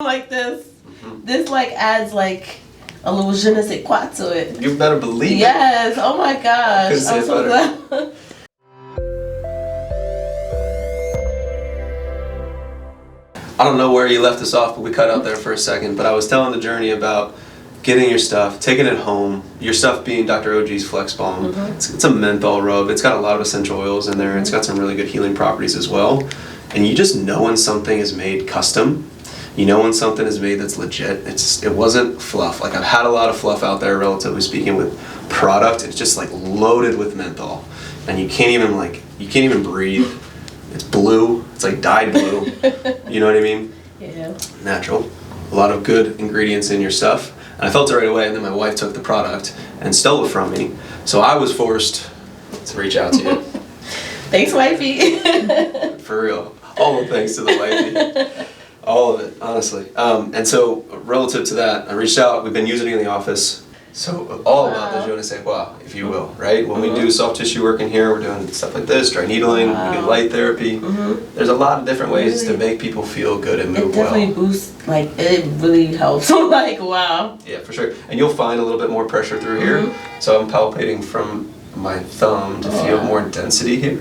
like this. This like adds like a little je ne sais quoi to it. You better believe it. Yes. Oh my gosh. I'm so glad. I don't know where you left us off, but we cut out there for a second. But I was telling the journey about getting your stuff, taking it home. Your stuff being Dr. OG's Flex Balm. It's a menthol rub. It's got a lot of essential oils in there. It's got some really good healing properties as well. And you just know when something is made custom. You know when something is made that's legit. It wasn't fluff. Like I've had a lot of fluff out there, relatively speaking, with product. It's just like loaded with menthol, and you can't even breathe. It's blue. It's like dyed blue. You know what I mean? Yeah. Natural. A lot of good ingredients in your stuff. And I felt it right away, and then my wife took the product and stole it from me. So I was forced to reach out to you. Thanks, wifey. For real. All the thanks to the wifey. All of it, honestly. And so relative to that, I reached out. We've been using it in the office. So all about the je ne sais quoi, if you will, right? When we do soft tissue work in here, we're doing stuff like this, dry needling, we do light therapy. There's a lot of different ways to make people feel good and move well. It definitely boosts, like, it really helps. Like, wow. Yeah, for sure. And you'll find a little bit more pressure through here. So I'm palpating from my thumb to feel more density here.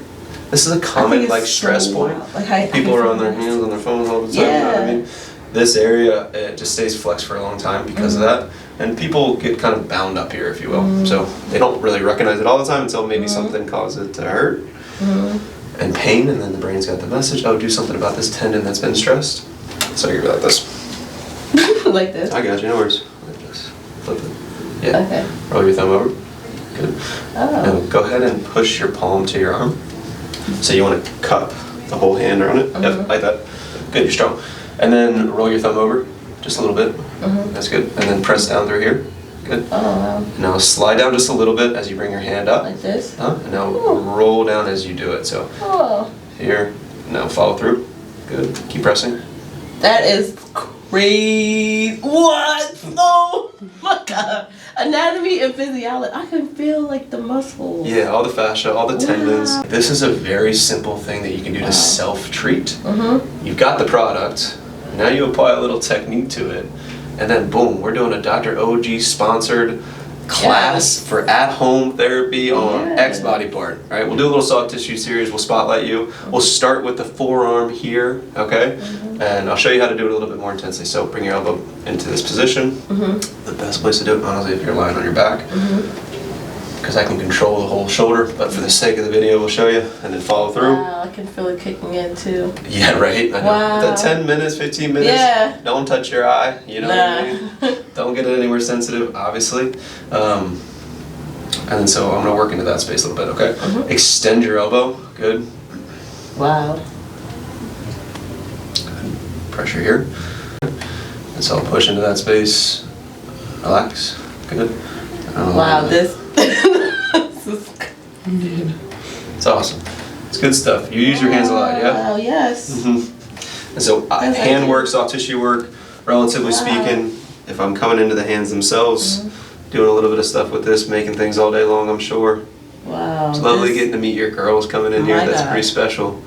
This is a common like stress point. Like people are on their hands, on their phones all the time. You know what I mean? This area, it just stays flexed for a long time because of that. And people get kind of bound up here, if you will. So they don't really recognize it all the time until maybe something causes it to hurt and pain, and then the brain's got the message, oh, do something about this tendon that's been stressed. So you're like this. Like this? I got you, no worries. Like this. Flip it. Yeah. Okay. Roll your thumb over. Good. Oh. And go ahead and push your palm to your arm. So you want to cup the whole hand around it. Yep, like that. Good, you're strong. And then roll your thumb over, just a little bit. That's good. And then press down through here. Good. Oh, wow. Now slide down just a little bit as you bring your hand up. Like this? And now roll down as you do it. So here, now follow through. Good. Keep pressing. That is crazy. What? Oh my God. Anatomy and physiology. I can feel like the muscles. Yeah, all the fascia, all the tendons. This is a very simple thing that you can do to self-treat. You've got the product. Now you apply a little technique to it. And then boom, we're doing a Dr. OG sponsored class for at-home therapy on X body part. All right, we'll do a little soft tissue series. We'll spotlight you. We'll start with the forearm here, okay? And I'll show you how to do it a little bit more intensely. So bring your elbow into this position. The best place to do it, honestly, if you're lying on your back, because I can control the whole shoulder. But for the sake of the video, we'll show you and then follow through. Wow, I can feel it kicking in too. Yeah, right. I know. Wow. That 10 minutes, 15 minutes. Don't touch your eye. You know what I mean? Don't get it anywhere sensitive, obviously. And then so I'm gonna work into that space a little bit. Okay. Extend your elbow. Good. Wow. Pressure here. And so I'll push into that space. Relax. Good. Wow, this is good. It's awesome. It's good stuff. You use your hands a lot, yeah? Wow, yes. And so hand work, soft tissue work, relatively speaking, if I'm coming into the hands themselves, doing a little bit of stuff with this, making things all day long, I'm sure. Wow. It's lovely getting to meet your girls coming in here. That's pretty special.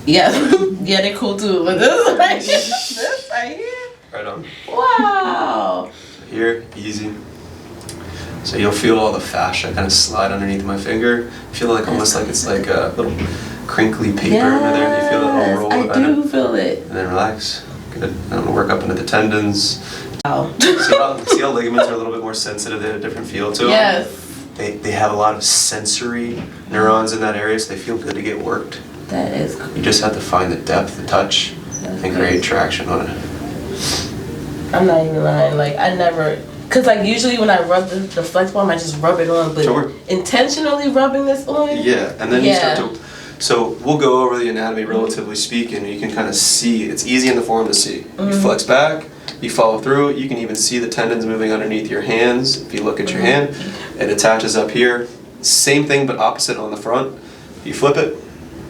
Yeah, yeah, they're cool too. But this right here, this right here. Right on. Wow. Here, easy. So you'll feel all the fascia kind of slide underneath my finger. Feel like almost like it's like a little crinkly paper under there. You feel it all roll. I do feel it. And then relax. Good. I'm gonna work up into the tendons. Wow. See how ligaments are a little bit more sensitive. They have a different feel to them. Yes. They have a lot of sensory neurons in that area, so they feel good to get worked. That is cool. You just have to find the depth, the touch, and create traction on it. I'm not even lying. Like I never. Cause like usually when I rub the Flex Balm, I just rub it on, but intentionally rubbing this on. Yeah, and then you start to. So we'll go over the anatomy, relatively speaking, and you can kind of see. It's easy in the forearm to see. You flex back, you follow through. You can even see the tendons moving underneath your hands. If you look at your hand, it attaches up here. Same thing, but opposite on the front. You flip it.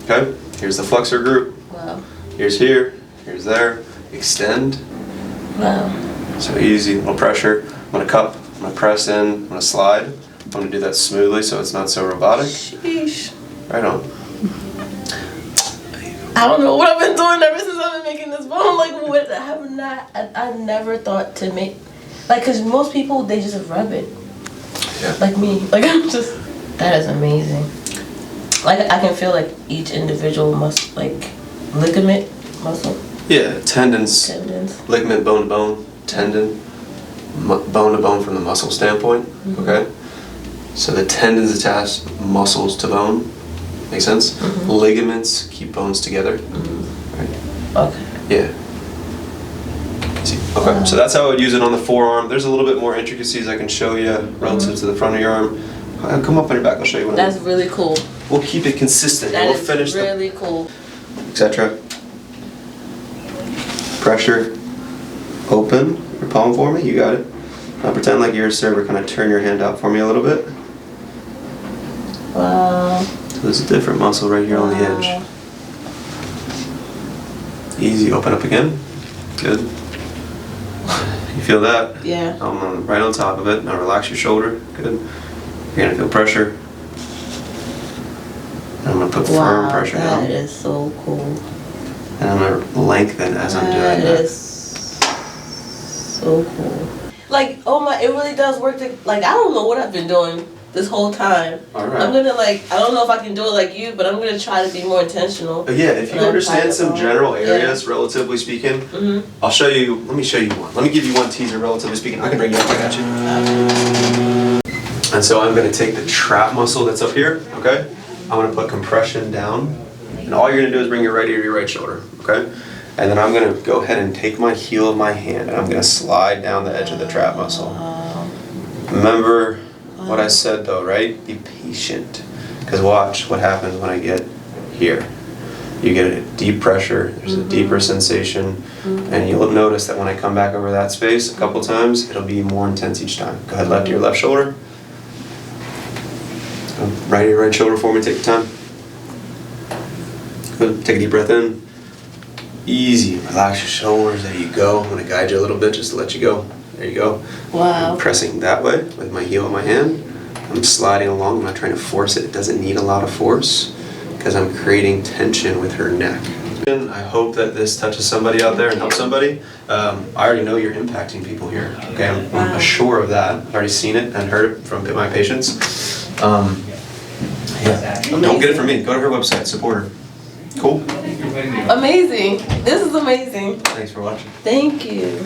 Okay. Here's the flexor group. Wow. Here's here. Here's there. Extend. Wow. So easy, little pressure. I'm gonna cup, I'm gonna press in, I'm gonna slide. I'm gonna do that smoothly so it's not so robotic. Sheesh. Right on. I don't know what I've been doing ever since I've been making this bone. Like, what? I never thought to make, like, because most people, they just rub it. Yeah. Like me. Like, I'm just, that is amazing. Like, I can feel, like, each individual ligament muscle. Yeah, tendons. Ligament, bone to bone, tendon, bone to bone from the muscle standpoint, okay? So the tendons attach muscles to bone, make sense? Ligaments keep bones together, right? Okay. Yeah. See, okay, so that's how I would use it on the forearm. There's a little bit more intricacies I can show you relative to the front of your arm. Come up on your back, I'll show you one. That's really cool. We'll keep it consistent. That We'll is finish really cool. Etc. Pressure. Open your palm for me. You got it. Now pretend like you're a server. Kind of turn your hand out for me a little bit. Wow. So there's a different muscle right here on the edge. Easy. Open up again. Good. You feel that? Yeah. I'm right on top of it. Now relax your shoulder. Good. You're gonna feel pressure. And I'm gonna put firm pressure down. That is so cool. And I'm gonna lengthen as I'm doing that. That is so cool. Like, oh my, it really does work. Like, I don't know what I've been doing this whole time. All right. I'm gonna I don't know if I can do it like you, but I'm gonna try to be more intentional. But yeah, if you understand some general areas, relatively speaking, I'll show you. Let me show you one. Let me give you one teaser, relatively speaking. I can bring you up. I got you. And so I'm gonna take the trap muscle that's up here. Okay. I'm gonna put compression down, and all you're gonna do is bring your right ear to your right shoulder. Okay. And then I'm gonna go ahead and take my heel of my hand, and I'm gonna slide down the edge of the trap muscle. Remember what I said though, right? Be patient. Because watch what happens when I get here. You get a deep pressure, there's a deeper sensation, and you'll notice that when I come back over that space a couple times, it'll be more intense each time. Go ahead, left ear, left shoulder. Right ear, right shoulder for me, take your time. Good, take a deep breath in. Easy, relax your shoulders, there you go. I'm gonna guide you a little bit just to let you go. There you go. Wow. I'm pressing that way with my heel in my hand. I'm sliding along, I'm not trying to force it. It doesn't need a lot of force because I'm creating tension with her neck. I hope that this touches somebody out there and helps somebody. I already know you're impacting people here. Okay, I'm sure of that. I've already seen it and heard it from my patients. Yeah. Don't get it from me. Go to her website, support her. Cool? Amazing. This is amazing. Thanks for watching. Thank you.